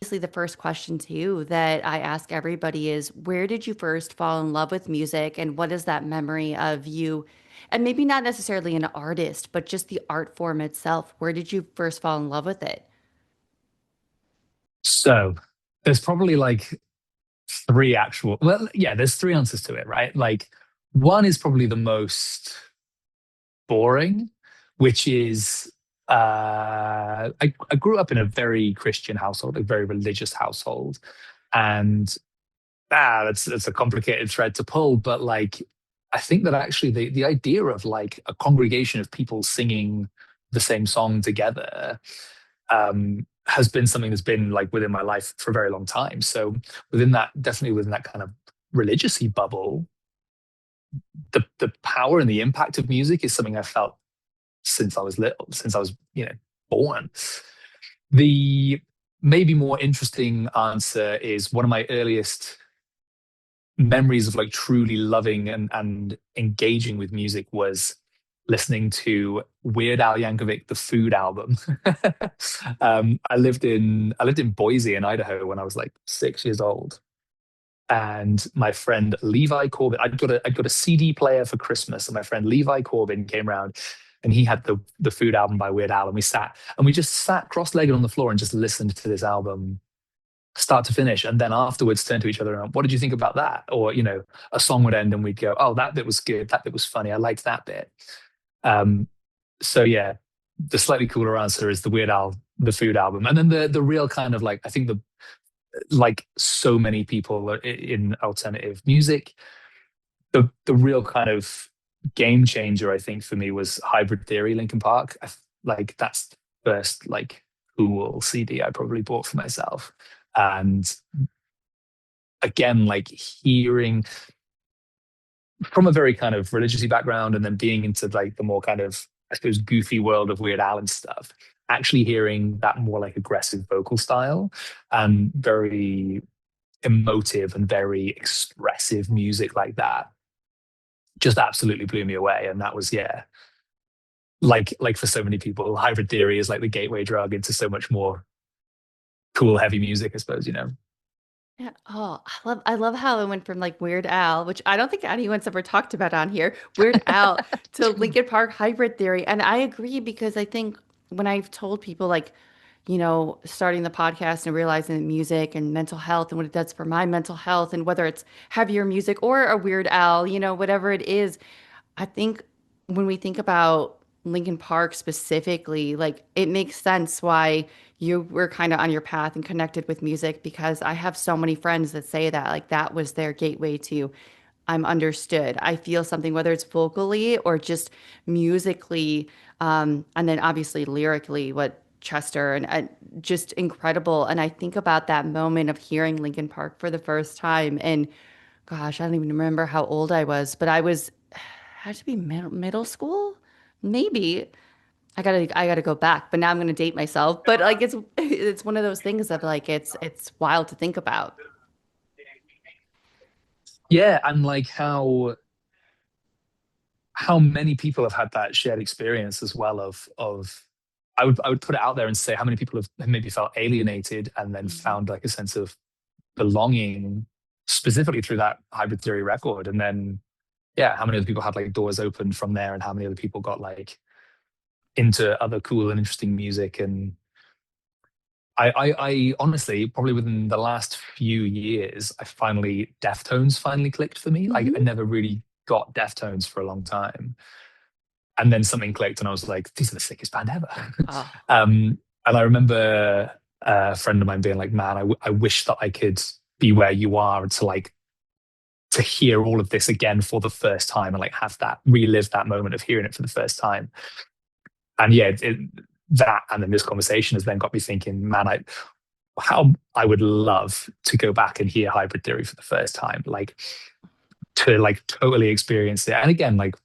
Obviously, the first question too that I ask everybody is, where did you first fall in love with music, and what is that memory of you? And maybe not necessarily an artist, but just the art form itself. Where did you first fall in love with it? So there's probably like three actual, well, yeah, there's three answers to it, right? Like one is probably the most boring, which is I grew up in a very Christian household, a very religious household. And that's a complicated thread to pull, but like I think that actually the idea of like a congregation of people singing the same song together has been something that's been like within my life for a very long time. So within that, definitely within that kind of religiously bubble, the power and the impact of music is something I felt since I was little, since I was, born. The maybe more interesting answer is one of my earliest memories of like truly loving and engaging with music was listening to Weird Al Yankovic, the Food album. I lived in Boise in Idaho when I was like 6 years old, and my friend Levi Corbin, I'd got a CD player for Christmas, and my friend Levi Corbin came around, and he had the Food album by Weird Al, and we just sat cross-legged on the floor and just listened to this album start to finish, and then afterwards turn to each other and what did you think about that? Or a song would end and we'd go, oh, that bit was good, that bit was funny, I liked that bit. um so yeah, the slightly cooler answer is the Weird Al, the Food album. And then the real kind of like, I think the like so many people in alternative music, the real kind of game changer I think for me was Hybrid Theory, Linkin Park. Like that's the first like cool CD I probably bought for myself. And again, like hearing from a very kind of religiously background and then being into like the more kind of, I suppose, goofy world of Weird Al and stuff, actually hearing that more like aggressive vocal style and very emotive and very expressive music like that just absolutely blew me away. And that was, yeah, like for so many people, Hybrid Theory is like the gateway drug into so much more cool, heavy music, I suppose. Yeah. Oh, I love how it went from like Weird Al, which I don't think anyone's ever talked about on here, Weird Al to Linkin Park Hybrid Theory. And I agree because I think when I've told people like, starting the podcast and realizing that music and mental health and what it does for my mental health, and whether it's heavier music or a Weird Al, whatever it is, I think when we think about Lincoln Park specifically, like it makes sense why you were kind of on your path and connected with music, because I have so many friends that say that like that was their gateway to I'm understood. I feel something, whether it's vocally or just musically, and then obviously lyrically, what Chester and just incredible. And I think about that moment of hearing Lincoln Park for the first time, and gosh, I don't even remember how old I was, but I was had to be middle school, maybe. I gotta go back, but now I'm gonna date myself. But like it's one of those things of like it's wild to think about. Yeah, and like how many people have had that shared experience as well of I would put it out there and say how many people have maybe felt alienated and then Mhm. found like a sense of belonging specifically through that Hybrid Theory record. And then yeah, how many other people had like doors open from there, and how many other people got like into other cool and interesting music. And I honestly, probably within the last few years, Deftones finally clicked for me. Like I Mhm. never really got Deftones for a long time. And then something clicked and I was like, these are the sickest band ever. Oh, And I remember a friend of mine being like, man, I wish that I could be where you are to like, to hear all of this again for the first time and like have that, relive that moment of hearing it for the first time. And yeah, that and then this conversation has then got me thinking, man, how I would love to go back and hear Hybrid Theory for the first time, like to like totally experience it. And again, like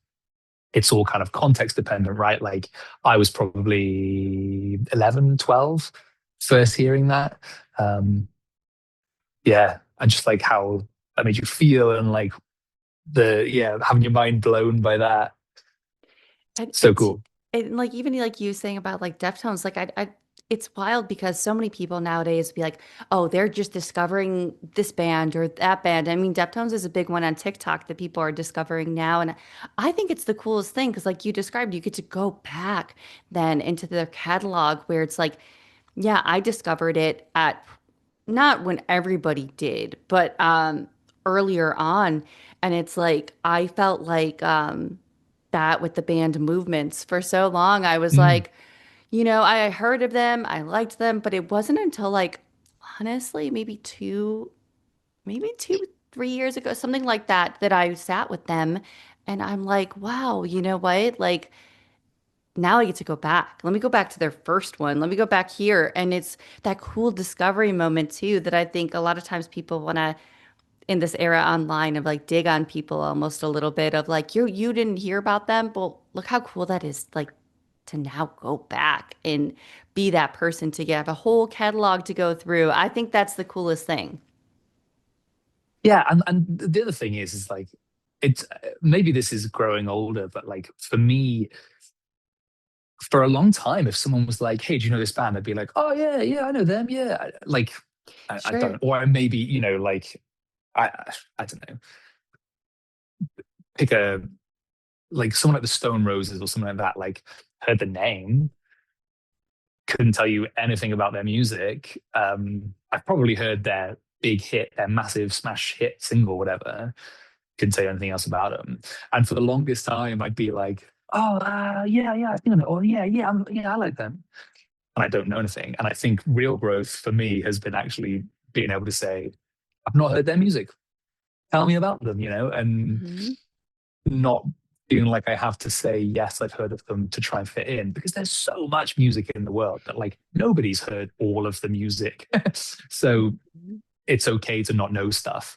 it's all kind of context dependent, right? Like I was probably 11, 12, first hearing that. Um, yeah. And just like how that made you feel and like yeah, having your mind blown by that. and So it's cool. and like even like you saying about like Deftones, like I it's wild because so many people nowadays be like, oh, they're just discovering this band or that band. I mean, Deftones is a big one on TikTok that people are discovering now. And I think it's the coolest thing because, like you described, you get to go back then into their catalog where it's like, yeah, I discovered it at not when everybody did, but earlier on. And it's like, I felt like that with the band movements for so long. I was Mm, like, I heard of them, I liked them, but it wasn't until like honestly, maybe two, 3 years ago, something like that, that I sat with them and I'm like, wow, you know what? Like now I get to go back. Let me go back to their first one. Let me go back here. And it's that cool discovery moment too that I think a lot of times people want to in this era online of like dig on people almost a little bit of like you didn't hear about them. Well, look how cool that is like to now go back and be that person to have a whole catalog to go through. I think that's the coolest thing. yeah, and the other thing is like it's maybe this is growing older, but like for me, for a long time, if someone was like, "Hey, do you know this band?" I'd be like, "Oh yeah, yeah, I know them. Yeah." Like I Sure. don't, or maybe like I I don't know, pick a like someone like the Stone Roses or something like that. Like heard the name, couldn't tell you anything about their music. I've probably heard their big hit, their massive smash hit single, whatever. Couldn't tell you anything else about them. And for the longest time, I'd be like, "Oh, yeah, yeah, I think I know. Oh, yeah, yeah, yeah, I like them." And I don't know anything. And I think real growth for me has been actually being able to say, "I've not heard their music. Tell me about them," and Hmm. not feeling like I have to say, yes, I've heard of them to try and fit in because there's so much music in the world that like nobody's heard all of the music. So it's okay to not know stuff.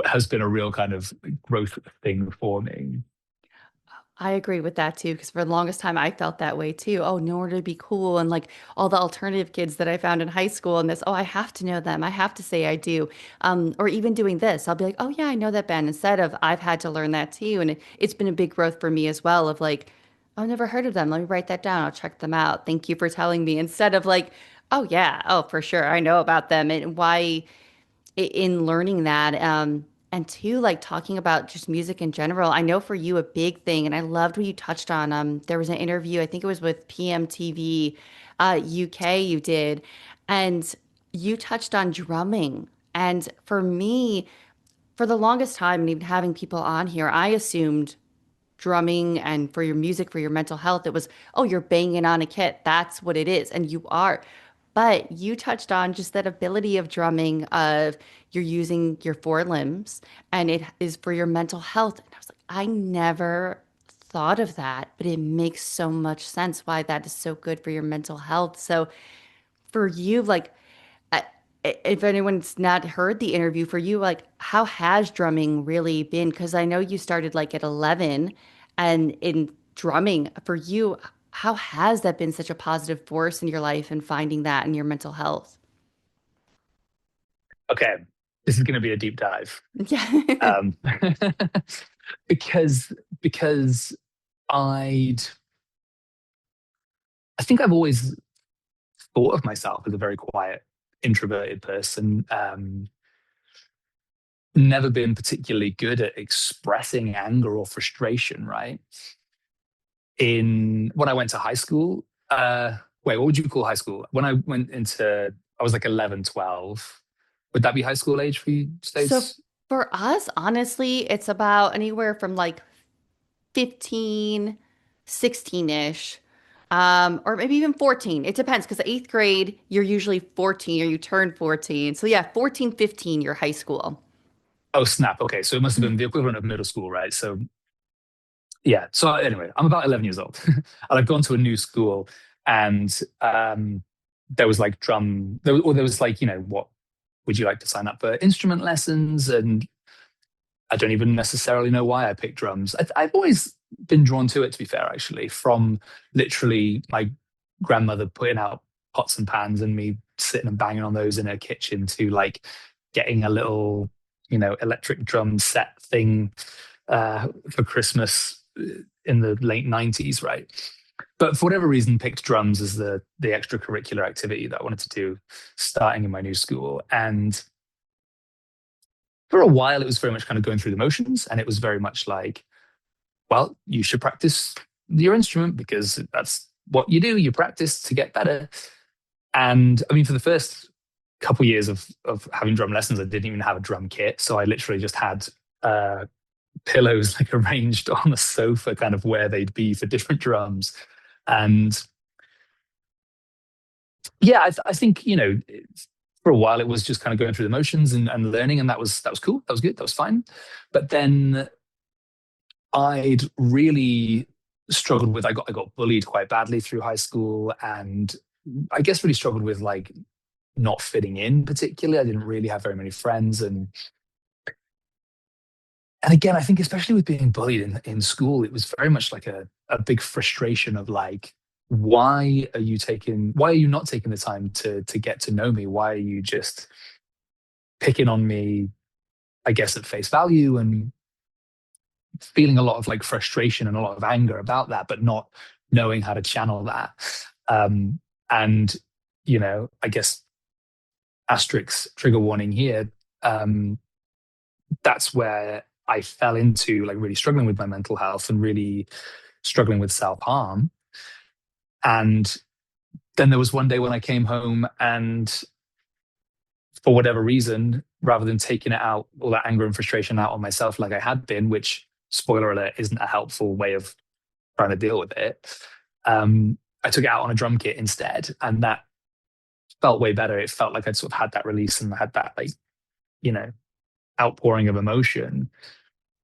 Has been a real kind of growth thing for me. I agree with that too, because for the longest time I felt that way too. Oh, in order to be cool, and like all the alternative kids that I found in high school, and this, oh, I have to know them. I have to say I do. Or even doing this, I'll be like, oh yeah, I know that band. Instead of I've had to learn that too, and it's been a big growth for me as well. Of like, I've never heard of them. Let me write that down. I'll check them out. Thank you for telling me. Instead of like, oh yeah, oh for sure, I know about them, and why in learning that and two like talking about just music in general. I know for you a big thing and I loved what you touched on. There was an interview, I think it was with PMTV UK you did, and you touched on drumming. And for me, for the longest time, and even having people on here, I assumed drumming and for your music, for your mental health, it was, oh, you're banging on a kit. That's what it is. And you are. But you touched on just that ability of drumming, of you're using your forelimbs and it is for your mental health. And I was like, I never thought of that, but it makes so much sense why that is so good for your mental health. So for you, like, I- if anyone's not heard the interview for you, like how has drumming really been? Because I know you started like at 11 and in drumming for you, how has that been such a positive force in your life and finding that in your mental health? Okay, this is going to be a deep dive. Yeah. Um, because because I'd I think I've always thought of myself as a very quiet, introverted person. Never been particularly good at expressing anger or frustration, right? In when I went to high school, wait, what would you call high school? When I went into, I was like 11, 12. Would that be high school age for you So States? for us, honestly, it's about anywhere from like 15, 16-ish, or maybe even 14. It depends because the eighth grade, you're usually 14 or you turn 14. So yeah, 14, 15, you're high school. Oh, snap. Okay. So it must have been the equivalent of middle school, right? So yeah. So anyway, I'm about 11 years old and I've gone to a new school and there was like there was like, what would you like to sign up for instrument lessons? And I don't even necessarily know why I picked drums. I've always been drawn to it, to be fair, actually, from literally my grandmother putting out pots and pans and me sitting and banging on those in her kitchen to like getting a little, electric drum set thing for Christmas in the late 90s, right? but for whatever reason, picked drums as the extracurricular activity that I wanted to do starting in my new school. And for a while, it was very much kind of going through the motions, and it was very much like, well, you should practice your instrument because that's what you do. You practice to get better. And I mean, for the first couple years of having drum lessons, I didn't even have a drum kit, so I literally just had uh, pillows like arranged on the sofa, kind of where they'd be for different drums. And yeah, I think for a while it was just kind of going through the motions and learning, and that was cool. That was good. That was fine. But then I'd really struggled with I got bullied quite badly through high school, and I guess really struggled with like not fitting in particularly. I didn't really have very many friends, and again, I think especially with being bullied in school, it was very much like a big frustration of like, why are you not taking the time to get to know me? Why are you just picking on me, I guess, at face value, and feeling a lot of like frustration and a lot of anger about that, but not knowing how to channel that. And I guess asterisk trigger warning here. Um, that's where I fell into like really struggling with my mental health and really struggling with self harm. And then there was one day when I came home, and for whatever reason, rather than taking it out, all that anger and frustration out on myself like I had been, which, spoiler alert, isn't a helpful way of trying to deal with it, I took it out on a drum kit instead. And that felt way better. It felt like I'd sort of had that release and had that, like, you know, outpouring of emotion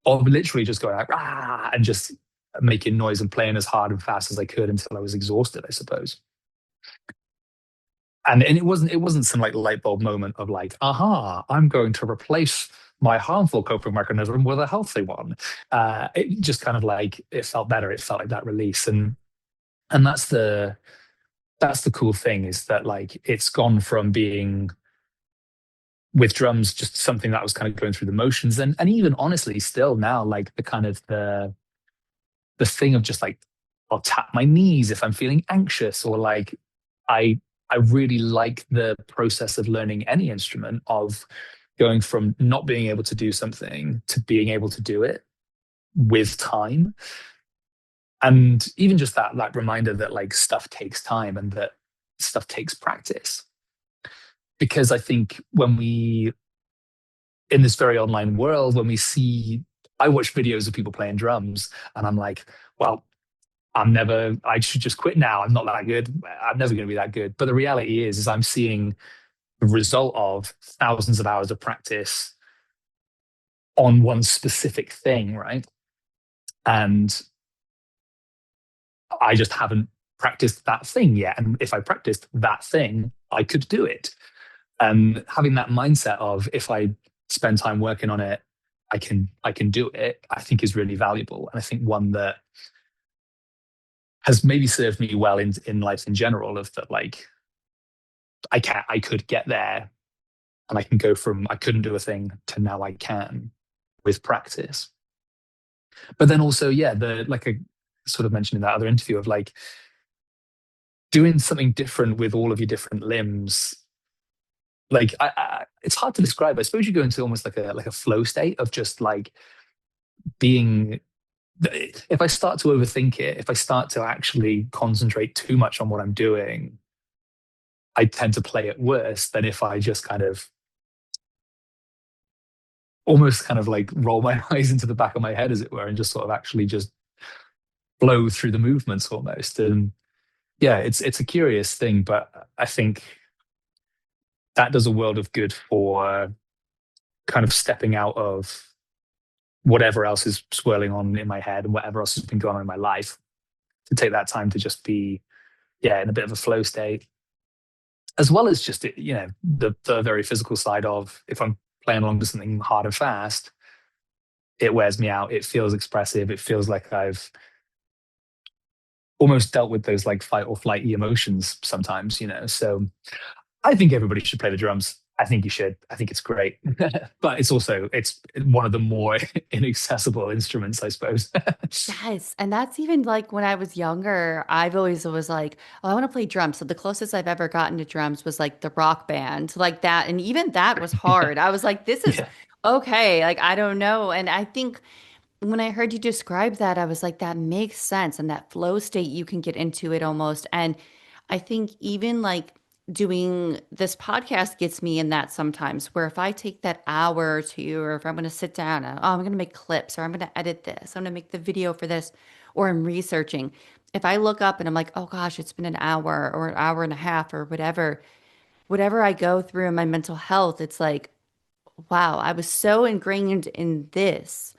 of literally just going like, ah, and just making noise and playing as hard and fast as I could until I was exhausted, I suppose. And it wasn't some like light bulb moment of like, aha, I'm going to replace my harmful coping mechanism with a healthy one. It just kind of like it felt better. It felt like that release, and that's the cool thing, is that like it's gone from being with drums just something that was kind of going through the motions, and even honestly still now like the kind of the thing of just like I'll tap my knees if I'm feeling anxious, or like I I really like the process of learning any instrument, of going from not being able to do something to being able to do it with time. And even just that reminder that like stuff takes time and that stuff takes practice. Because I think when we, in this very online world, when we see, I watch videos of people playing drums and I'm like, well, I should just quit now. I'm not that good. I'm never going to be that good. But the reality is I'm seeing the result of thousands of hours of practice on one specific thing, right? And I just haven't practiced that thing yet. And if I practiced that thing, I could do it. And having that mindset of, if I spend time working on it, I can do it, I think is really valuable. And I think one that has maybe served me well in life in general, of that like I could get there, and I can go from I couldn't do a thing to now I can, with practice. But then also, yeah, the like I sort of mentioned in that other interview of like doing something different with all of your different limbs. Like it's hard to describe. I suppose you go into almost like a flow state of just like being. If I start to overthink it, if I start to actually concentrate too much on what I'm doing, I tend to play it worse than if I just kind of almost kind of like roll my eyes into the back of my head, as it were, and just sort of actually just flow through the movements almost. And yeah, it's a curious thing, but I think that does a world of good for kind of stepping out of whatever else is swirling on in my head and whatever else has been going on in my life, to take that time to just be, yeah, in a bit of a flow state, as well as just the very physical side of, if I'm playing along to something hard and fast, it wears me out. It feels expressive. It feels like I've almost dealt with those like fight or flight emotions sometimes. So I think everybody should play the drums. I think you should. I think it's great, but it's one of the more inaccessible instruments, I suppose. Yes, and that's even like when I was younger, I've always was like, oh, I want to play drums. So the closest I've ever gotten to drums was like the rock band, like that, and even that was hard. I was like, this is Yeah. okay, like I don't know. And I think when I heard you describe that, I was like, that makes sense. And that flow state, you can get into it almost. And I think even like doing this podcast gets me in that sometimes, where if I take that hour or two, or if I'm going to sit down, oh, I'm going to make clips, or I'm going to edit this, I'm going to make the video for this, or I'm researching. If I look up and I'm like, oh gosh, it's been an hour or an hour and a half or whatever, whatever I go through in my mental health, it's like, wow, I was so ingrained in this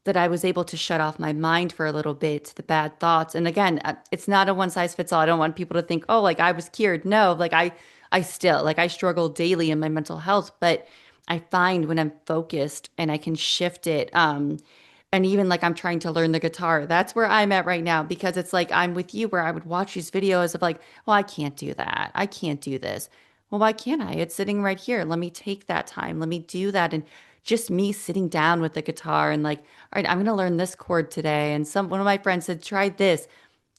that I was able to shut off my mind for a little bit to the bad thoughts. And again, it's not a one size fits all. I don't want people to think, oh, like I was cured. No, like I still like I struggle daily in my mental health, but I find when I'm focused and I can shift it, and even like I'm trying to learn the guitar, that's where I'm at right now because it's like I'm with you where I would watch these videos of like, well, I can't do that. I can't do this. Well, why can't I? It's sitting right here. Let me take that time. Let me do that. And just me sitting down with the guitar and like, all right, I'm going to learn this chord today. And one of my friends said, try this.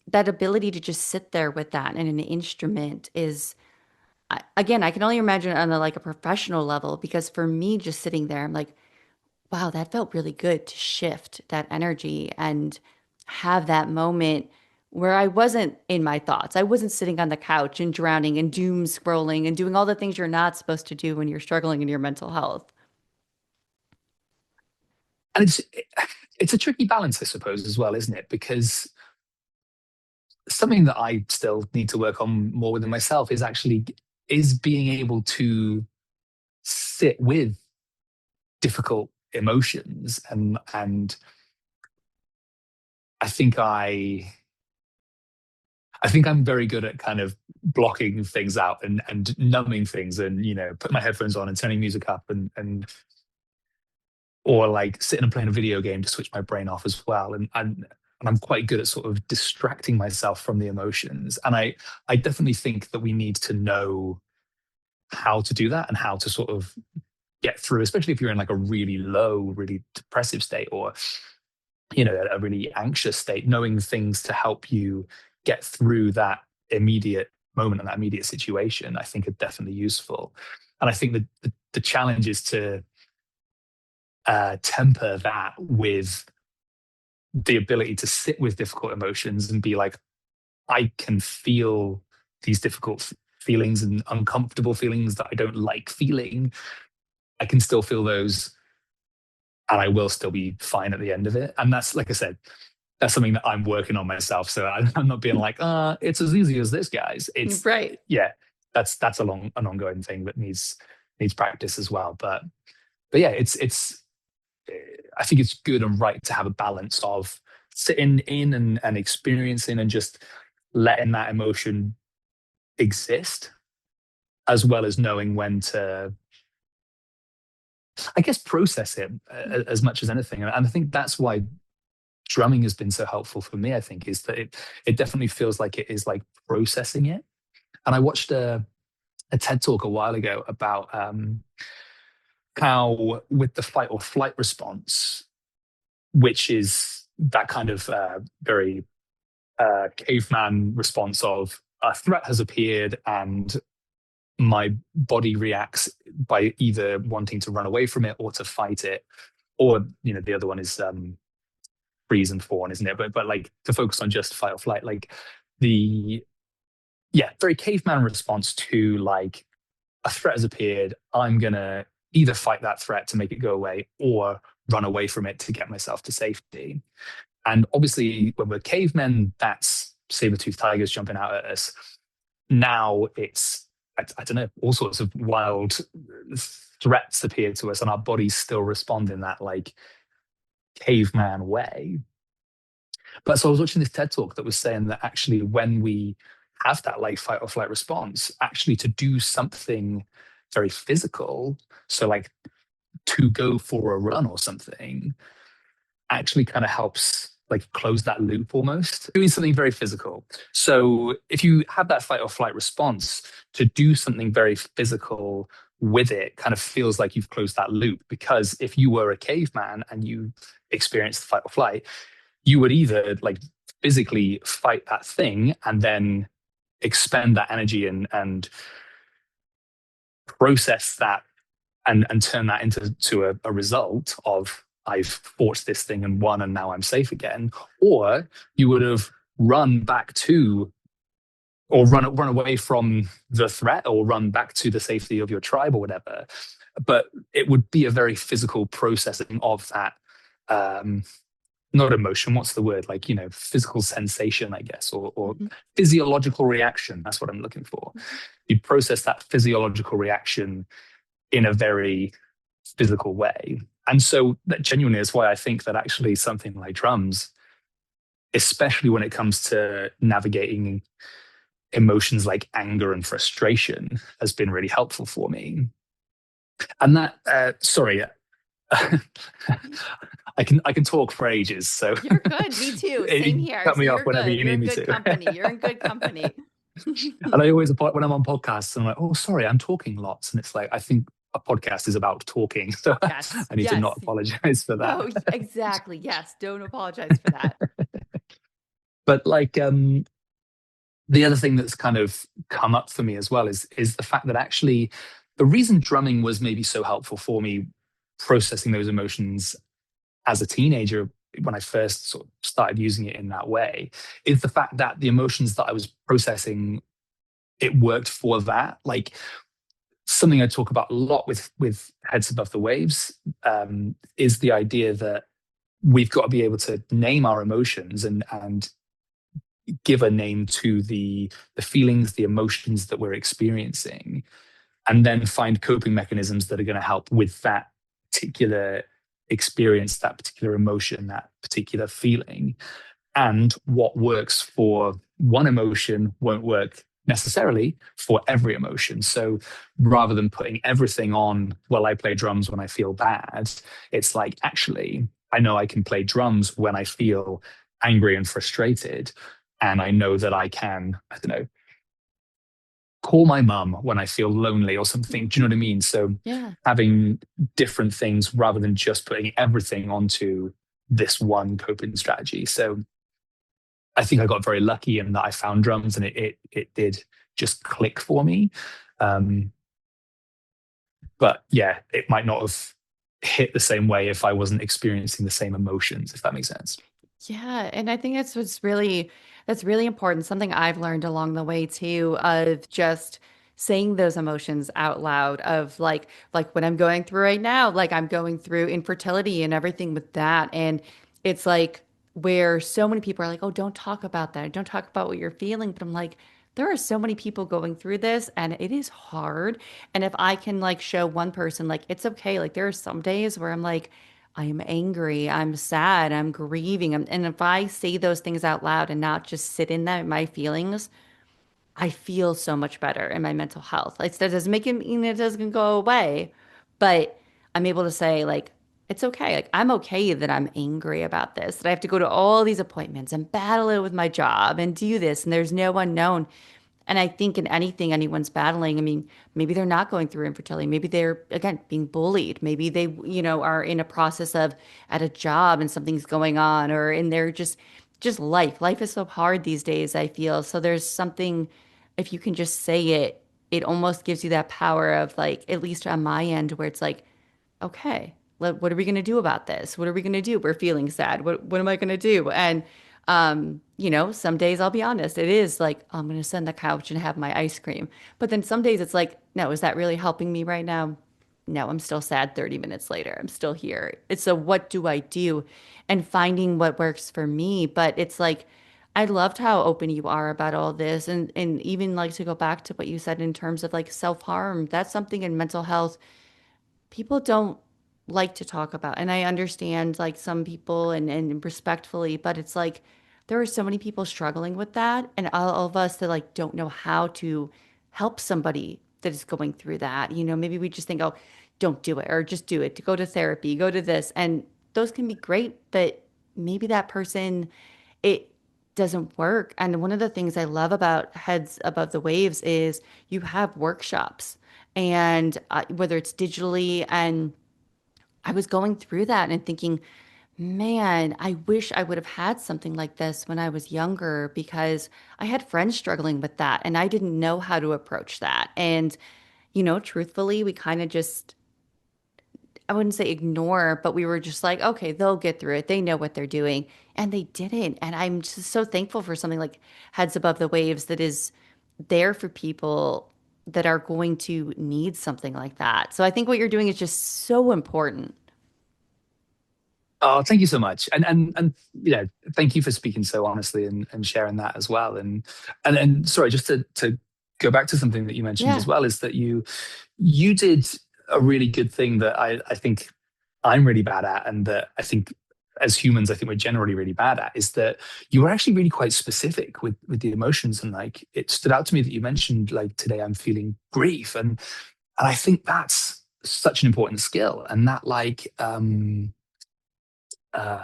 That ability to just sit there with that and an instrument is, again, I can only imagine on like a professional level because for me, just sitting there, I'm like, wow, that felt really good to shift that energy and have that moment where I wasn't in my thoughts. I wasn't sitting on the couch and drowning and doom scrolling and doing all the things you're not supposed to do when you're struggling in your mental health. And it's a tricky balance, I suppose, as well, isn't it? Because something that I still need to work on more within myself is being able to sit with difficult emotions, and I think I think I'm very good at kind of blocking things out and numbing things, and put my headphones on and turning music up, or like sitting and playing a video game to switch my brain off as well. And I'm quite good at sort of distracting myself from the emotions. And I definitely think that we need to know how to do that and how to sort of get through, especially if you're in like a really low, really depressive state, or a really anxious state. Knowing things to help you get through that immediate moment and that immediate situation, I think are definitely useful. And I think that the challenge is to temper that with the ability to sit with difficult emotions and be like, I can feel these difficult feelings and uncomfortable feelings that I don't like feeling. I can still feel those, and I will still be fine at the end of it. And that's, like I said, that's something that I'm working on myself. So I'm not being like, it's as easy as this, guys. It's Right. Yeah, that's an ongoing thing that needs practice as well. But yeah, it's I think it's good and right to have a balance of sitting in and experiencing and just letting that emotion exist, as well as knowing when to, I guess, process it as much as anything. And I think that's why drumming has been so helpful for me. I think is that it definitely feels like it is like processing it. And I watched a TED talk a while ago about how with the fight or flight response, which is that kind of very caveman response of a threat has appeared and my body reacts by either wanting to run away from it or to fight it, or the other one is freeze and fawn, isn't it? But like to focus on just fight or flight, like the very caveman response to like a threat has appeared, I'm gonna either fight that threat to make it go away or run away from it to get myself to safety. And obviously, when we're cavemen, that's saber-toothed tigers jumping out at us. Now it's, I don't know, all sorts of wild threats appear to us, and our bodies still respond in that like caveman way. But so I was watching this TED talk that was saying that actually, when we have that like fight or flight response, actually to do something very physical, so like to go for a run or something, actually kind of helps like close that loop almost. Doing something very physical. So if you have that fight or flight response, to do something very physical with it kind of feels like you've closed that loop. Because if you were a caveman and you experienced fight or flight, you would either like physically fight that thing and then expend that energy and process that and turn that into a result of I've fought this thing and won and now I'm safe again. Or you would have run back to or run away from the threat or run back to the safety of your tribe or whatever. But it would be a very physical processing of that not emotion, what's the word? Like, physical sensation, I guess, or Mhm. physiological reaction. That's what I'm looking for. You process that physiological reaction in a very physical way. And so that genuinely is why I think that actually something like drums, especially when it comes to navigating emotions like anger and frustration, has been really helpful for me. And that, sorry, I can talk for ages, so You're good. Me too. Same here. cut So me off you're whenever good. you You're need in me good to. company. You're in good company. And I always, when I'm on podcasts, I'm like, oh, sorry, I'm talking lots. And it's like, I think a podcast is about talking. So Yes. I need to Yes. not apologize for No, that. exactly. Yes. Don't apologize for that. But like, the other thing that's kind of come up for me as well is the fact that actually the reason drumming was maybe so helpful for me processing those emotions as a teenager when I first sort of started using it in that way is the fact that the emotions that I was processing, it worked for that. Like something I talk about a lot with Heads Above the Waves is the idea that we've got to be able to name our emotions and give a name to the feelings, the emotions that we're experiencing, and then find coping mechanisms that are going to help with that particular experience, that particular emotion, that particular feeling. And what works for one emotion won't work necessarily for every emotion. So rather than putting everything on, well, I play drums when I feel bad, it's like, actually, I know I can play drums when I feel angry and frustrated. And I know that I can, I don't know, call my mum when I feel lonely or something. Do you know what I mean? So Yeah. having different things rather than just putting everything onto this one coping strategy. So I think I got very lucky in that I found drums and it did just click for me. Um, but yeah, it might not have hit the same way if I wasn't experiencing the same emotions, if that makes sense. Yeah, and I think that's really important. Something I've learned along the way too, of just saying those emotions out loud of like what I'm going through right now, like I'm going through infertility and everything with that. And it's like where so many people are like, "Oh, don't talk about that. Don't talk about what you're feeling." But I'm like, there are so many people going through this and it is hard. And if I can like show one person like it's okay, like there are some days where I'm like I am angry, I'm sad, I'm grieving. And if I say those things out loud and not just sit in them, my feelings, I feel so much better in my mental health. Like that doesn't make it mean it doesn't go away, but I'm able to say like, it's okay. Like I'm okay that I'm angry about this, that I have to go to all these appointments and battle it with my job and do this, and there's no unknown. And I think in anything anyone's battling, I mean, maybe they're not going through infertility. Maybe they're, again, being bullied. Maybe they, are in a process of at a job and something's going on, or in their just life. Life is so hard these days, I feel. So there's something, if you can just say it, it almost gives you that power of like, at least on my end, where it's like, okay, what are we going to do about this? What are we going to do? We're feeling sad. What am I going to do? And some days I'll be honest, it is like oh, I'm going to sit on the couch and have my ice cream. But then some days it's like, no, is that really helping me right now? No, I'm still sad 30 minutes later. I'm still here. It's so what do I do? And finding what works for me. But it's like I loved how open you are about all this and even like to go back to what you said in terms of like self-harm. That's something in mental health people don't like to talk about. And I understand like some people and respectfully, but it's like there are so many people struggling with that. And all of us that like don't know how to help somebody that is going through that. Maybe we just think, oh, don't do it or just do it to go to therapy, go to this. And those can be great, but maybe that person, it doesn't work. And one of the things I love about Heads Above the Waves is you have workshops and whether it's digitally. And I was going through that and thinking, man, I wish I would have had something like this when I was younger because I had friends struggling with that and I didn't know how to approach that. And, truthfully, we kind of just, I wouldn't say ignore, but we were just like, okay, they'll get through it. They know what they're doing. And they didn't. And I'm just so thankful for something like Heads Above the Waves that is there for people that are going to need something like that. So I think what you're doing is just so important. Oh, thank you so much. And thank you for speaking so honestly and sharing that as well. And sorry, just to go back to something that you mentioned as Yeah. well, is that you did a really good thing that I think I'm really bad at, and that I think as humans, I think we're generally really bad at, is that you were actually really quite specific with the emotions. And like it stood out to me that you mentioned like today I'm feeling grief. And I think that's such an important skill. And that uh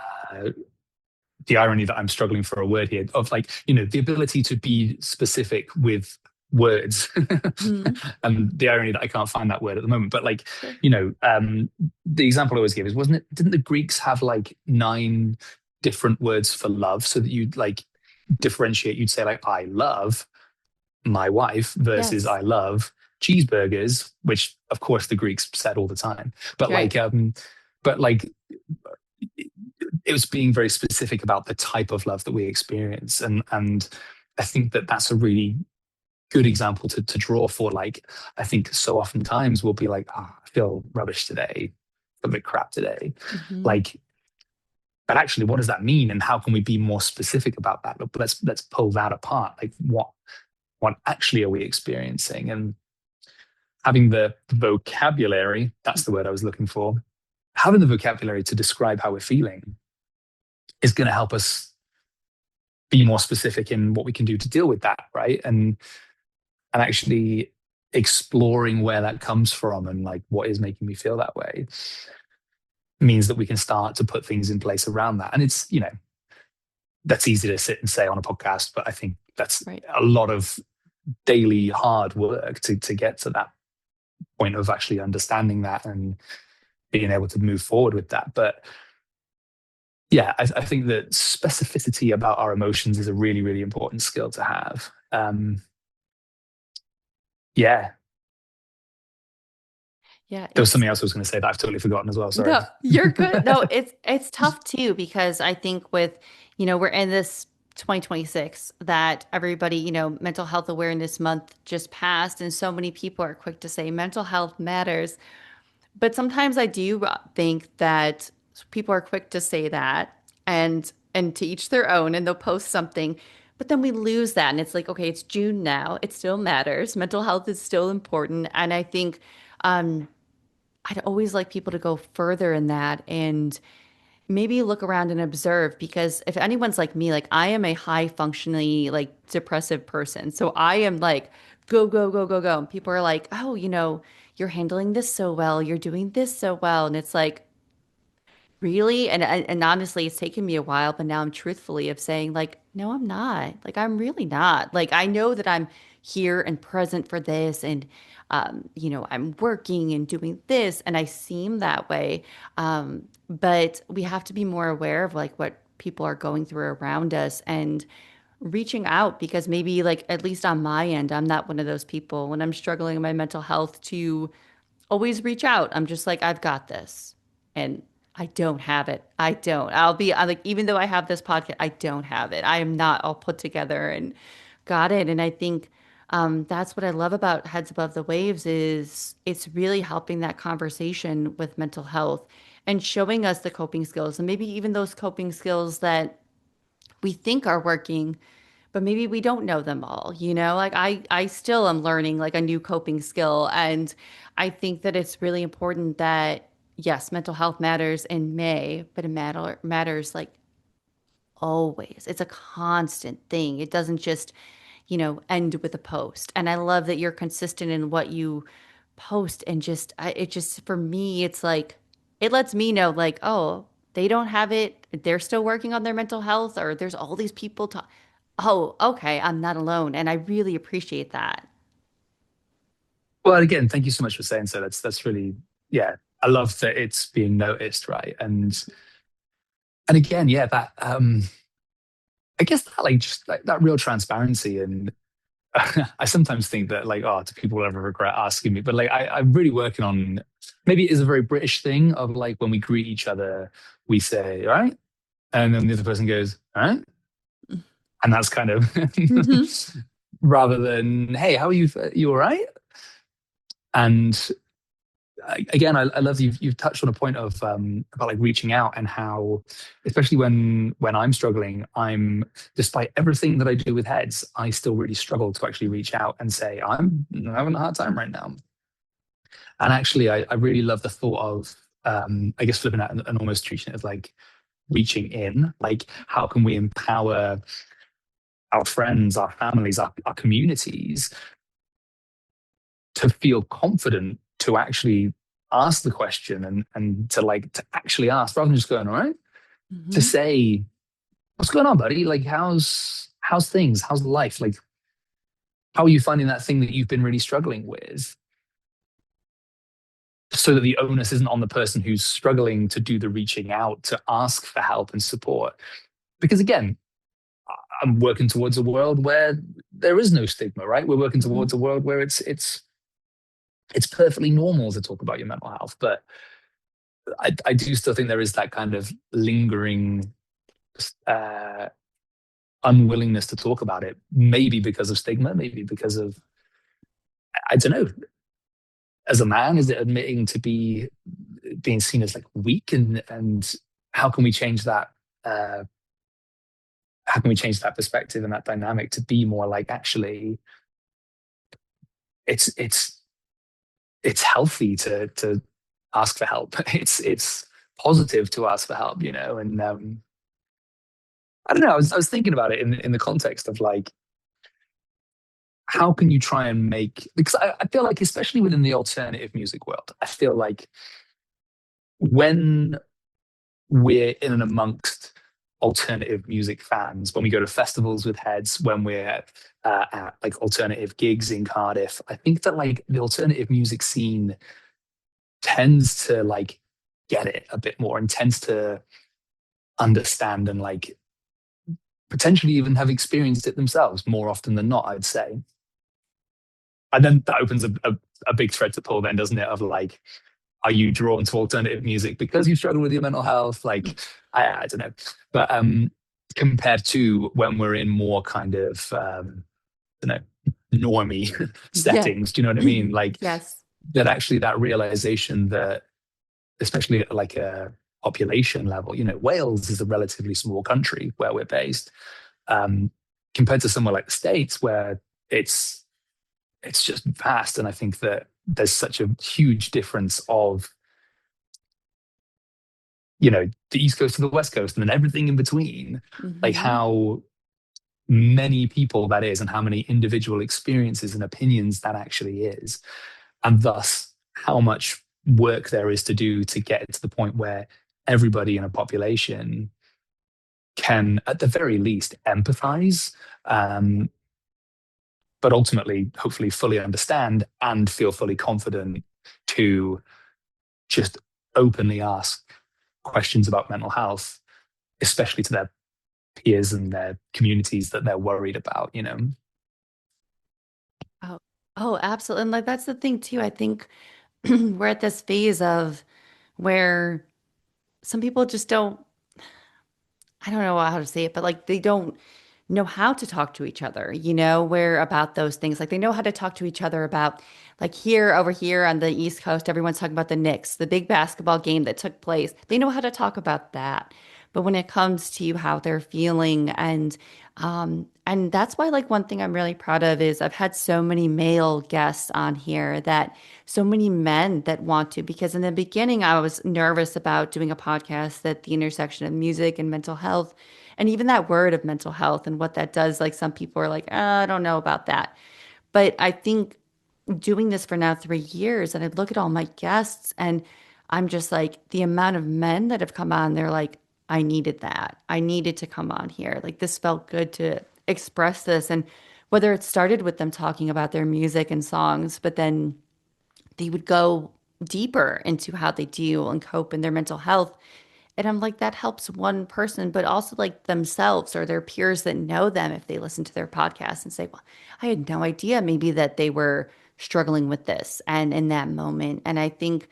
the irony that I'm struggling for a word here of like, the ability to be specific with words Mhm. and the irony that I can't find that word at the moment. But like, Sure. the example I always give is, didn't the Greeks have like nine different words for love so that you'd like differentiate, you'd say like, I love my wife versus Yes. I love cheeseburgers, which of course the Greeks said all the time. But Right. like it was being very specific about the type of love that we experience. And I think that that's a really good example to draw for. Like, I think so oftentimes we'll be like, I feel rubbish today, a bit crap today. Hmm. Like, but actually, what does that mean? And how can we be more specific about that? Look, let's pull that apart. Like, what actually are we experiencing? And having the vocabulary, that's the word I was looking for, having the vocabulary to describe how we're feeling is going to help us be more specific in what we can do to deal with that, right? And actually exploring where that comes from and like what is making me feel that way means that we can start to put things in place around that. And it's, that's easy to sit and say on a podcast, but I think that's Right. a lot of daily hard work to get to that point of actually understanding that and being able to move forward with that. But yeah, I think that specificity about our emotions is a really, really important skill to have. Yeah, Yeah. there was It's something else I was going to say that I've totally forgotten as well. Sorry. No, you're good. No, it's tough too because I think with, we're in this 2026 that everybody, Mental Health Awareness Month just passed, and so many people are quick to say mental health matters. But sometimes I do think that people are quick to say that and to each their own, and they'll post something, but then we lose that, and it's like, okay, it's June now. It still matters. Mental health is still important, and I think I'd always like people to go further in that and maybe look around and observe because if anyone's like me, like I am a high functioning, like depressive person. So I am like, go, go, go, go, go. And people are like, oh, you're handling this so well. You're doing this so well. And it's like, really? And honestly, it's taken me a while, but now I'm truthfully of saying like, no, I'm not. Like I'm really not. Like I know that I'm here and present for this and I'm working and doing this and I seem that way. But we have to be more aware of like what people are going through around us and reaching out because maybe like at least on my end, I'm not one of those people when I'm struggling in my mental health to always reach out. I'm just like, I've got this. And I don't have it. I don't. I like, even though I have this podcast, I don't have it. I am not all put together and got it. And I think that's what I love about Heads Above the Waves is it's really helping that conversation with mental health and showing us the coping skills and maybe even those coping skills that we think are working, but maybe we don't know them all, Like I still am learning like a new coping skill and I think that it's really important that yes, mental health matters in May, but it matters like always. It's a constant thing. It doesn't just, end with a post. And I love that you're consistent in what you post and it just for me it's like it lets me know like, oh, they don't have it. They're still working on their mental health or there's all these people to oh, okay, I'm not alone and I really appreciate that. Well, again, thank you so much for saying so. That's really, yeah. I love that it's being noticed, right? And again, yeah, that I guess that like just like that real transparency and I sometimes think that like, oh, do people ever regret asking me? But like, I'm really working on. Maybe it is a very British thing of like when we greet each other, we say, "All right," and then the other person goes, "All right," and that's kind of Hmm. rather than, "Hey, how are you? You all right?" And again, I love you've touched on a point of about like reaching out and how, especially when I'm struggling, I'm despite everything that I do with heads, I still really struggle to actually reach out and say I'm having a hard time right now. And actually, I really love the thought of I guess flipping out and almost treating it as like reaching in, like how can we empower our friends, our families, our communities to feel confident to actually ask the question and to like to actually ask rather than just going, all right, to Hmm. say, what's going on, buddy? Like how's things? How's life? Like how are you finding that thing that you've been really struggling with? So that the onus isn't on the person who's struggling to do the reaching out to ask for help and support. Because again, I'm working towards a world where there is no stigma, right? We're working Hmm. towards a world where it's perfectly normal to talk about your mental health. But I do still think there is that kind of lingering uh, unwillingness to talk about it, maybe because of stigma, maybe because of, I don't know, as a man, is it admitting to be being seen as like weak and how can we change that? Uh, how can we change that perspective and that dynamic to be more like actually it's it's it's healthy to ask for help. It's positive to ask for help, you know. And I don't know. I was thinking about it in the context of like how can you try and make because I feel like especially within the alternative music world, I feel like when we're in and amongst alternative music fans, when we go to festivals with heads, when we're at like alternative gigs in Cardiff, I think that like the alternative music scene tends to like get it a bit more and tends to understand and like potentially even have experienced it themselves more often than not, I'd say. And then that opens a big thread to pull, then, doesn't it? Of like, are you drawn to alternative music because you struggle with your mental health? Like, I don't know. But compared to when we're in more kind of, you know, normie Yeah. settings, do you know what I mean? Like, Yes. that actually that realization that especially at like a population level. You know, Wales is a relatively small country where we're based, um, compared to somewhere like the States where it's it's just vast. And I think that there's such a huge difference of the East Coast to the West Coast and then everything in between, like Hmm. how many people that is and how many individual experiences and opinions that actually is, and thus how much work there is to do to get to the point where everybody in a population can, at the very least, empathize, um, but ultimately, hopefully, fully understand and feel fully confident to just openly ask questions about mental health, especially to their peers and their communities that they're worried about, you know? Oh, oh, absolutely. And like that's the thing too. I think we're at this phase of where some people just don't, I don't know how to say it, but like they don't know how to talk to each other, where about those things. Like they know how to talk to each other about, like here, over here on the East Coast, everyone's talking about the Knicks, the big basketball game that took place. They know how to talk about that. But when it comes to how they're feeling and that's why like one thing I'm really proud of is I've had so many male guests on here that so many men that want to, because in the beginning I was nervous about doing a podcast at the intersection of music and mental health. And even that word of mental health and what that does, like some people are like, I don't know about that. But I think doing this for now 3 years, and I look at all my guests, and I'm just like, the amount of men that have come on, they're like, I needed that. I needed to come on here. Like, this felt good to express this. And whether it started with them talking about their music and songs, but then they would go deeper into how they deal and cope in their mental health. And I'm like, that helps one person, but also like themselves or their peers that know them if they listen to their podcast and say, well, I had no idea maybe that they were struggling with this and in that moment. And I think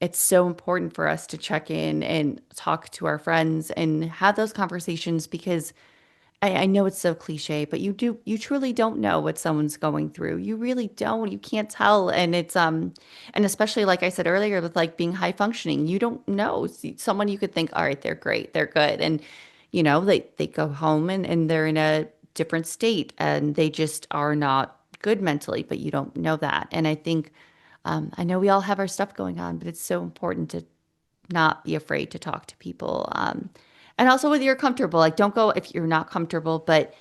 it's so important for us to check in and talk to our friends and have those conversations because I know it's so cliche, but you truly don't know what someone's going through. You really don't. You can't tell. And and especially like I said earlier, with like being high functioning, you don't know. Someone you could think, all right, they're great, they're good. And, they go home and they're in a different state and they just are not good mentally, but you don't know that. And I think, I know we all have our stuff going on, but it's so important to not be afraid to talk to people. And also whether you're comfortable, like don't go if you're not comfortable. But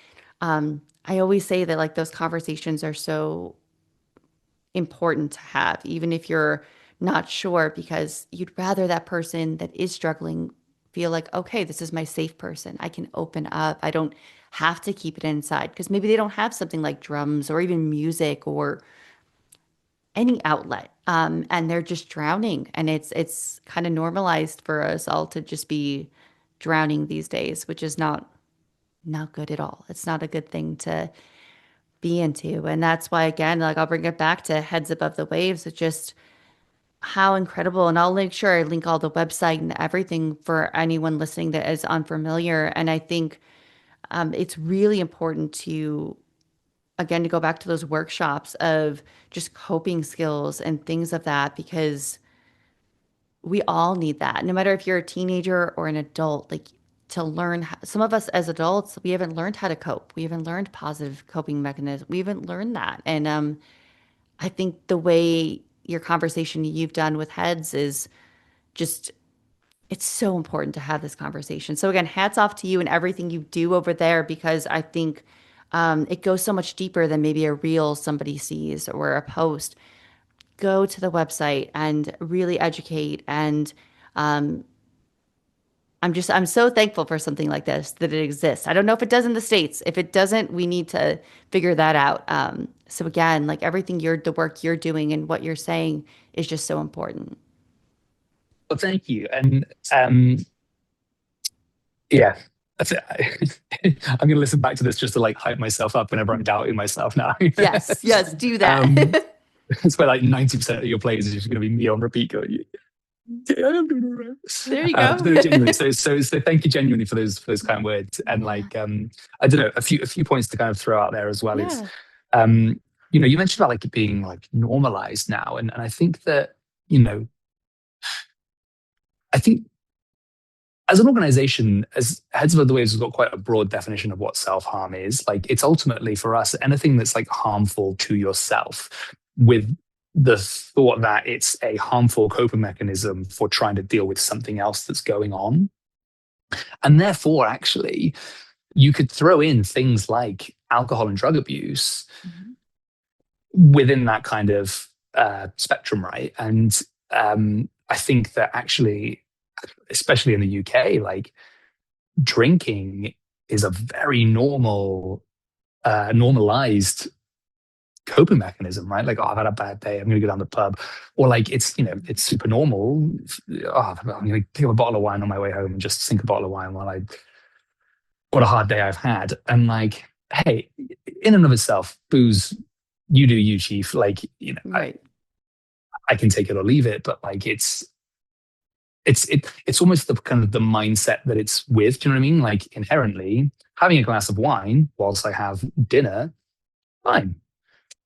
I always say that like those conversations are so important to have, even if you're not sure, because you'd rather that person that is struggling feel like, okay, this is my safe person. I can open up. I don't have to keep it inside because maybe they don't have something like drums or even music or any outlet. And they're just drowning. And it's kind of normalized for us all to just be drowning these days, which is not good at all. It's not a good thing to be into. And that's why again, like I'll bring it back to Heads Above the Waves. It's just how incredible. And I'll make sure I link all the website and everything for anyone listening that is unfamiliar. And I think it's really important to again to go back to those workshops of just coping skills and things of that because we all need that. No matter if you're a teenager or an adult, like to learn some of us as adults, we haven't learned how to cope. We haven't learned positive coping mechanisms. We haven't learned that. And I think the way your conversation you've done with Heads is just it's so important to have this conversation. So again, hats off to you and everything you do over there because I think it goes so much deeper than maybe a reel somebody sees or a post. Go to the website and really educate. And I'm so thankful for something like this that it exists. I don't know if it does in the States. If it doesn't, we need to figure that out. So again, like everything the work you're doing and what you're saying is just so important. Well, thank you. And yeah, I'm going to listen back to this just to like hype myself up whenever I'm doubting myself now. Yes, yes, do um, that. it's where like 90% of your plays is just going to be me on repeat going, yeah, I'm doing all right. There you go. No, genuinely. So thank you genuinely for those kind words. And Yeah. like, I don't know, a few points to kind of throw out there as well is, Yeah. um, you mentioned about like it being like normalized now. And I think that, you know, I think as an organization, as Heads Above the Waves has got quite a broad definition of what self harm is. Like, it's ultimately for us anything that's like harmful to yourself, with the thought that it's a harmful coping mechanism for trying to deal with something else that's going on. And therefore, actually, you could throw in things like alcohol and drug abuse Mhm. within that kind of spectrum, right? And I think that actually, especially in the UK, like drinking is a very normalized coping mechanism, right? Like, oh, I've had a bad day, I'm going to go down the pub, or like it's super normal. Oh, I'm going to pick up a bottle of wine on my way home and just sink a bottle of wine while I what a hard day I've had, and like, hey, in and of itself, booze, you do you, chief. Like, Right. I can take it or leave it, but like it's almost the kind of the mindset that it's with. Do you know what I mean? Like inherently, having a glass of wine whilst I have dinner, fine.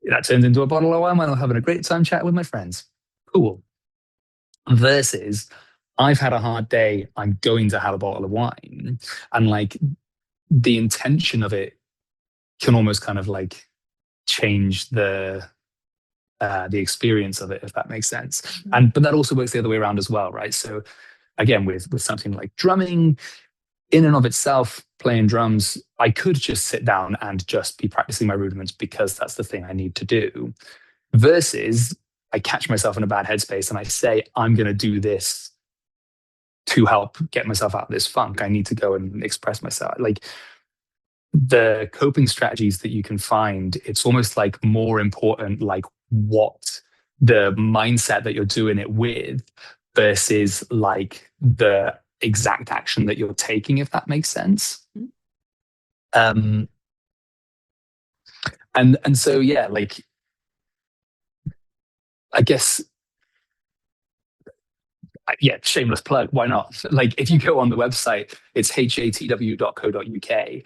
That turns into a bottle of wine while I'm having a great time chatting with my friends. Cool. Versus, I've had a hard day. I'm going to have a bottle of wine, and like the intention of it can almost kind of like change the experience of it, if that makes sense. Mhm. And but that also works the other way around as well, right? So again, with something like drumming, in and of itself, playing drums, I could just sit down and just be practicing my rudiments because that's the thing I need to do. Versus, I catch myself in a bad headspace and I say, I'm going to do this to help get myself out of this funk. I need to go and express myself. Like the coping strategies that you can find, it's almost like more important, like what the mindset that you're doing it with versus like the exact action that you're taking, if that makes sense. Mhm. Um, and so yeah, like I guess yeah, shameless plug. Why not? Like, if you Yeah. go on the website, it's hatw.co.uk.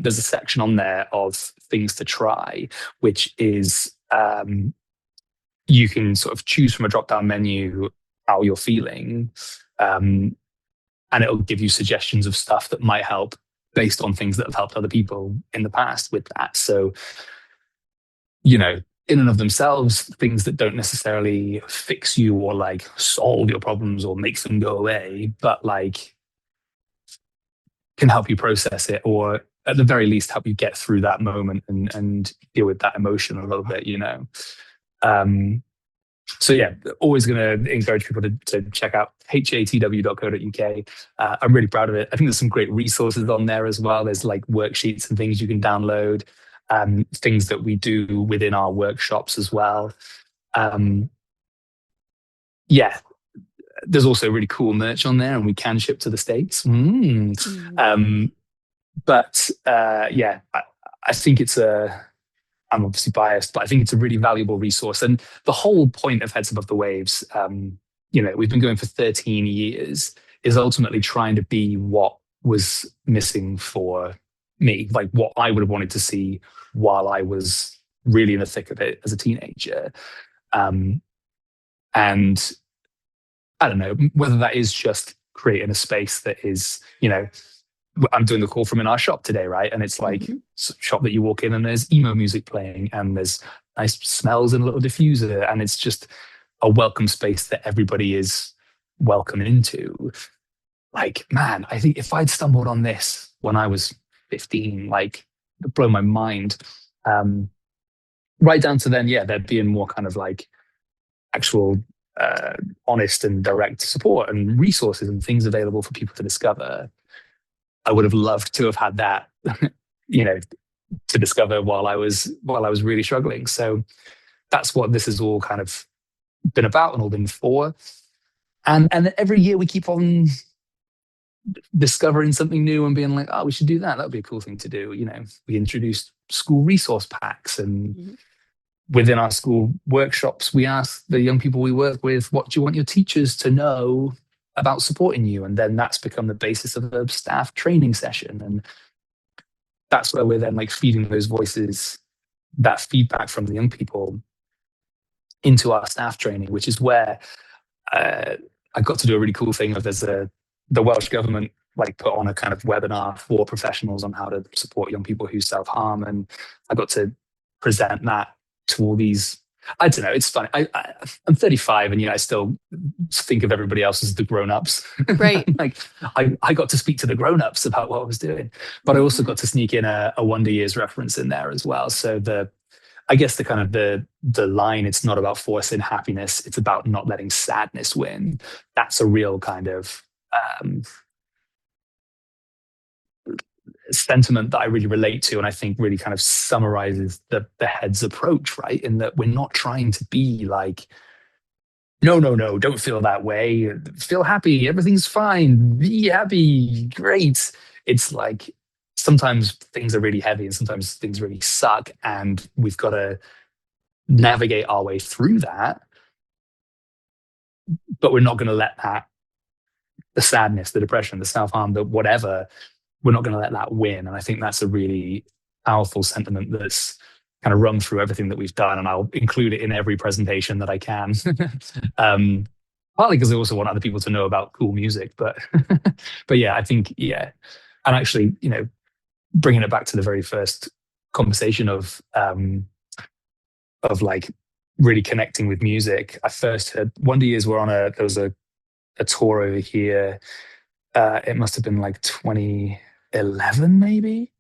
There's a section on there of things to try, which is you can sort of choose from a drop down menu how you're feeling, um, and it'll give you suggestions of stuff that might help based on things that have helped other people in the past with that. So, you know, in and of themselves, things that don't necessarily fix you or like solve your problems or make them go away, but like can help you process it, or at the very least help you get through that moment and deal with that emotion a little bit, you know. Um, so yeah, always going to encourage people to check out hatw.co.uk. I'm really proud of it. I think there's some great resources on there as well. There's like worksheets and things you can download, things that we do within our workshops as well. Um, yeah, there's also really cool merch on there, and we can ship to the States. Mm. Um, but yeah, I think it's a. I'm obviously biased, but I think it's a really valuable resource. And the whole point of Heads Above the Waves, you know, we've been going for 13 years, is ultimately trying to be what was missing for me, like what I would have wanted to see while I was really in the thick of it as a teenager. Um, and I don't know whether that is just creating a space that is, you know, I'm doing the call from in our shop today, right? And it's like Mhm. a shop that you walk in and there's emo music playing and there's nice smells and a little diffuser. And it's just a welcome space that everybody is welcome into. Like, man, I think if I'd stumbled on this when I was 15, like, it'd blow my mind. Um, right down to then, yeah, there being more kind of like actual uh, honest and direct support and resources and things available for people to discover. I would have loved to have had that, you know, to discover while I was really struggling. So that's what this has all kind of been about and all been for. And every year we keep on discovering something new and being like, oh, we should do that. That would be a cool thing to do. You know, we introduced school resource packs, and Mhm. within our school workshops, we ask the young people we work with, what do you want your teachers to know about supporting you? And then that's become the basis of a staff training session. And that's where we're then like feeding those voices, that feedback from the young people into our staff training, which is where uh, I got to do a really cool thing of the Welsh government like put on a kind of webinar for professionals on how to support young people who self-harm, and I got to present that to all these. I don't know. It's funny. I'm 35, and I still think of everybody else as the grown-ups. Right. Like I got to speak to the grown-ups about what I was doing, but I also Mhm. got to sneak in a Wonder Years reference in there as well. So I guess the kind of the line, it's not about forcing happiness, it's about not letting sadness win. That's a real kind of um, sentiment that I really relate to, and I think really kind of summarizes the head's approach, right? In that we're not trying to be like, no, no, no, don't feel that way. Feel happy, everything's fine, be happy, great. It's like sometimes things are really heavy and sometimes things really suck, and we've got to navigate our way through that, but we're not going to let that, the sadness, the depression, the self harm, the whatever, we're not going to let that win. And I think that's a really powerful sentiment that's kind of run through everything that we've done. And I'll include it in every presentation that I can. um, Partly because I also want other people to know about cool music, but but yeah, I think yeah, and actually, bringing it back to the very first conversation of like really connecting with music. I first heard Wonder Years were on there was a tour over here. It must have been like 2011, maybe.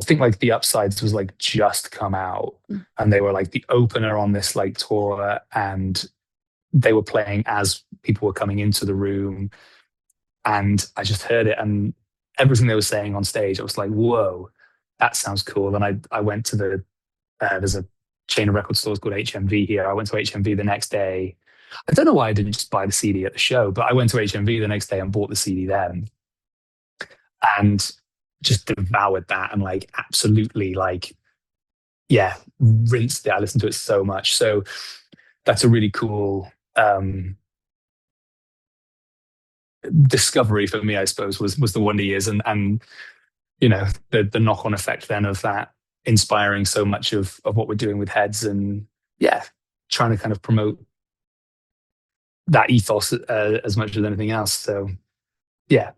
I think like the Upsides was like just come out, Mm. and they were like the opener on this like tour, and they were playing as people were coming into the room, and I just heard it, and everything they were saying on stage, I was like, whoa, that sounds cool. And I went to there's a chain of record stores called HMV here. I went to HMV the next day. I don't know why I didn't just buy the CD at the show, but I went to HMV the next day and bought the CD then and just devoured that and like absolutely like, yeah, rinsed it. I listened to it so much. So that's a really cool discovery for me, I suppose, was the Wonder Years and the knock on effect then of that inspiring so much of what we're doing with Heads and yeah, trying to kind of promote that ethos as much as anything else. So yeah,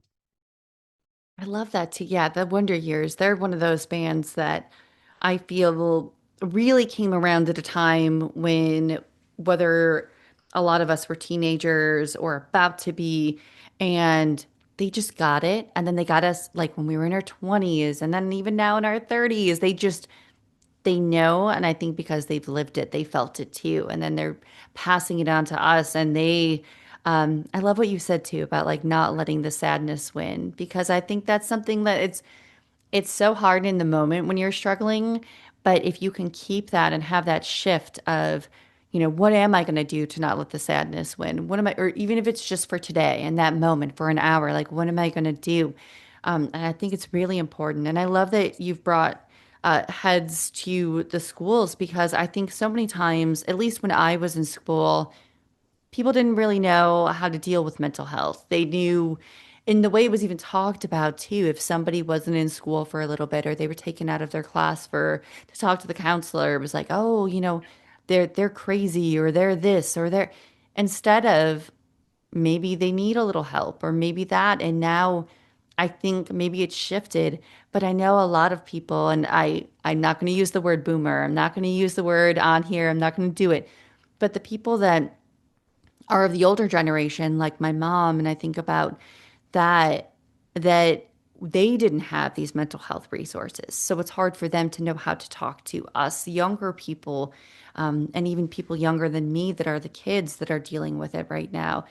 I love that too. Yeah, the Wonder Years, they're one of those bands that I feel really came around at a time when whether a lot of us were teenagers or about to be, and they just got it. And then they got us like when we were in our 20s, and then even now in our 30s, they know. And I think because they've lived it, they felt it too. And then they're passing it on to us. And I love what you said too about like not letting the sadness win, because I think that's something that it's so hard in the moment when you're struggling, but if you can keep that and have that shift of, what am I going to do to not let the sadness win? What am I, or even if it's just for today and that moment for an hour, like what am I going to do? And I think it's really important. And I love that you've brought heads to the schools because I think so many times, at least when I was in school, people didn't really know how to deal with mental health. They knew in the way it was even talked about too, if somebody wasn't in school for a little bit or they were taken out of their class for to talk to the counselor, it was like, oh, they're crazy or they're this or they're instead of maybe they need a little help or maybe that. And now I think maybe it's shifted, but I know a lot of people, and I'm not going to use the word boomer. I'm not going to use the word on here. I'm not going to do it. But the people that are of the older generation, like my mom, and I think about that they didn't have these mental health resources. So it's hard for them to know how to talk to us younger people, and even people younger than me that are the kids that are dealing with it right now.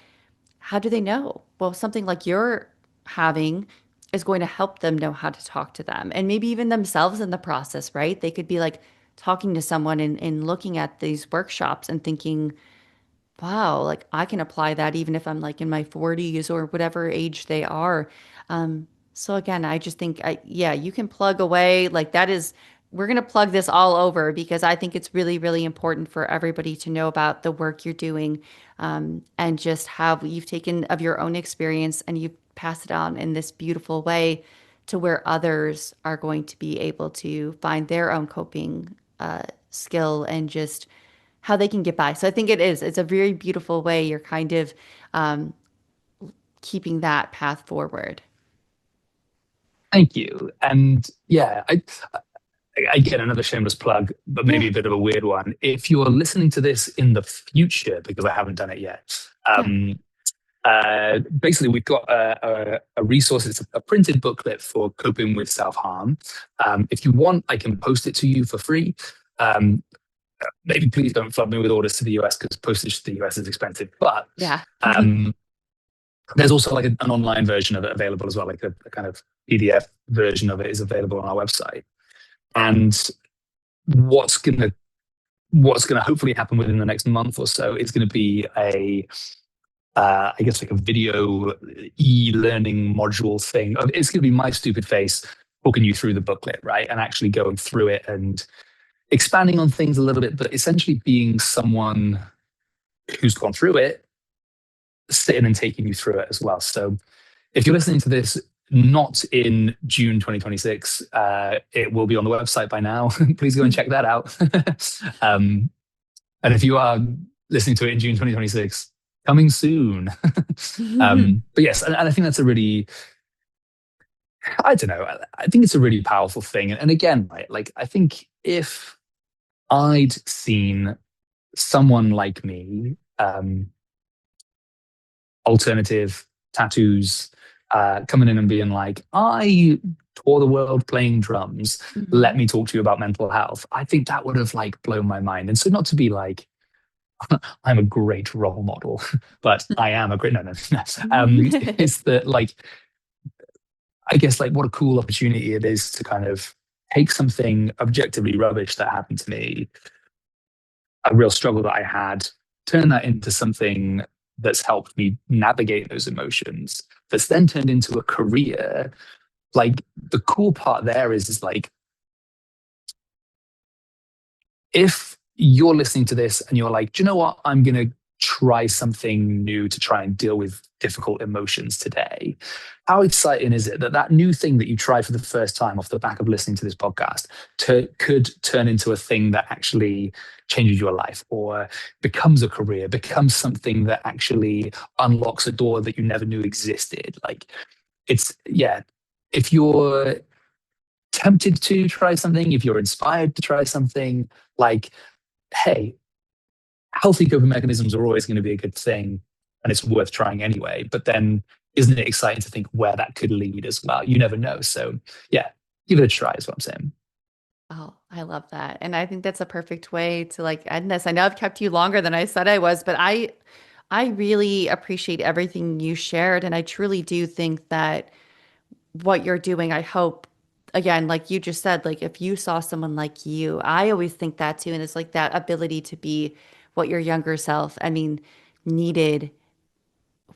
How do they know? Well, something like you're having is going to help them know how to talk to them and maybe even themselves in the process, right? They could be like talking to someone and looking at these workshops and thinking, wow, like I can apply that even if I'm like in my 40s or whatever age they are. So again, I just think yeah, you can plug away. Like that is, we're going to plug this all over because I think it's really, really important for everybody to know about the work you're doing, and just how you've taken of your own experience and you've passed it on in this beautiful way to where others are going to be able to find their own coping skill and just how they can get by. So I think it's a very beautiful way you're kind of um, keeping that path forward. thank you. And yeah, again, another shameless plug, but Yeah, maybe a bit of a weird one. If you're listening to this in the future, because I haven't done it yet, yeah, basically we've got a resource. It's a printed booklet for coping with self-harm. If you want, I can post it to you for free. Um, maybe please don't flood me with orders to the US because postage to the US is expensive. But yeah. um, there's also like an online version of it available as well, like a kind of PDF version of it is available on our website. And what's gonna what's gonna hopefully happen within the next month or so is going to be I guess like a video e-learning module thing. It's going to be my stupid face talking you through the booklet, right, and actually going through it and expanding on things a little bit, but essentially being someone who's gone through it, sitting and taking you through it as well. So if you're listening to this not in June 2026, it will be on the website by now. Please go and check that out. um, and if you are listening to it in June 2026, coming soon. But yes, and I think that's a really, I don't know, I think it's a really powerful thing. And again, right, like I think if I'd seen someone like me, alternative tattoos, coming in and being like, I tour the world playing drums. Let Mhm. me talk to you about mental health. I think that would have like blown my mind. And so not to be like, I'm a great role model, but I am a great, no, no, no. It's that like, I guess like what a cool opportunity it is to kind of take something objectively rubbish that happened to me a real struggle that I had, turn that into something that's helped me navigate those emotions, that's then turned into a career. Like the cool part there is like if you're listening to this and you're like, do you know what? I'm going to try something new to try and deal with difficult emotions today. How exciting is it that that new thing that you try for the first time off the back of listening to this podcast could turn into a thing that actually changes your life or becomes a career, becomes something that actually unlocks a door that you never knew existed? Like, yeah, if you're tempted to try something, if you're inspired to try something, like, hey, healthy coping mechanisms are always going to be a good thing and it's worth trying anyway. But then isn't it exciting to think where that could lead as well? You never know. So yeah, give it a try is what I'm saying. Oh, I love that. And I think that's a perfect way to like end this. I know I've kept you longer than I said I was, but I really appreciate everything you shared. And I truly do think that what you're doing, I hope, again, like you just said, like if you saw someone like you, I always think that too. And it's like that ability to be what your younger self, I mean, needed.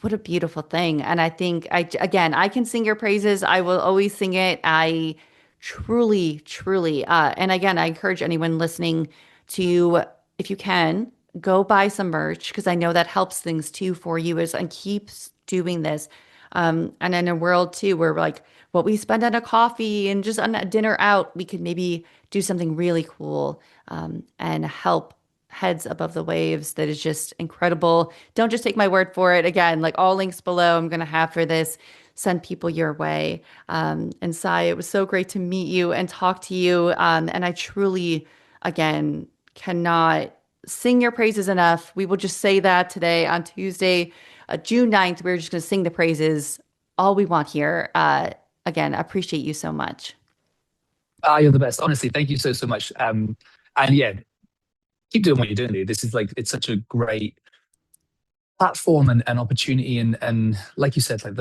What a beautiful thing. And I think again, I can sing your praises. I will always sing it. I truly, truly, and again, I encourage anyone listening to, if you can, go buy some merch because I know that helps things too for you is and keeps doing this. And in a world too where like what we spend on a coffee and just on a dinner out, we could maybe do something really cool and help heads above the waves that is just incredible. Don't just take my word for it. Again, like all links below, I'm going to have for this. Send people your way. And Sai, it was so great to meet you and talk to you. And I truly, again, cannot sing your praises enough. We will just say that today on Tuesday, June 9th. We're just going to sing the praises all we want here. Again, I appreciate you so much. Ah, you're the best. Honestly, thank you so much. And yeah, keep doing what you're doing, dude. This is like it's such a great platform and opportunity and like you said, like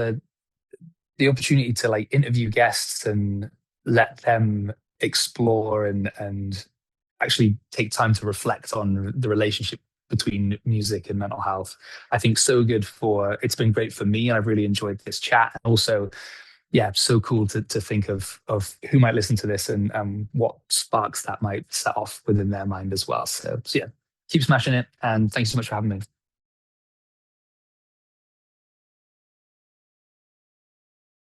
the opportunity to like interview guests and let them explore and actually take time to reflect on the relationship between music and mental health. I think so good for it's been great for me and I've really enjoyed this chat. And also, yeah, so cool to think of who might listen to this and what sparks that might set off within their mind as well. So yeah, keep smashing it and thanks so much for having me.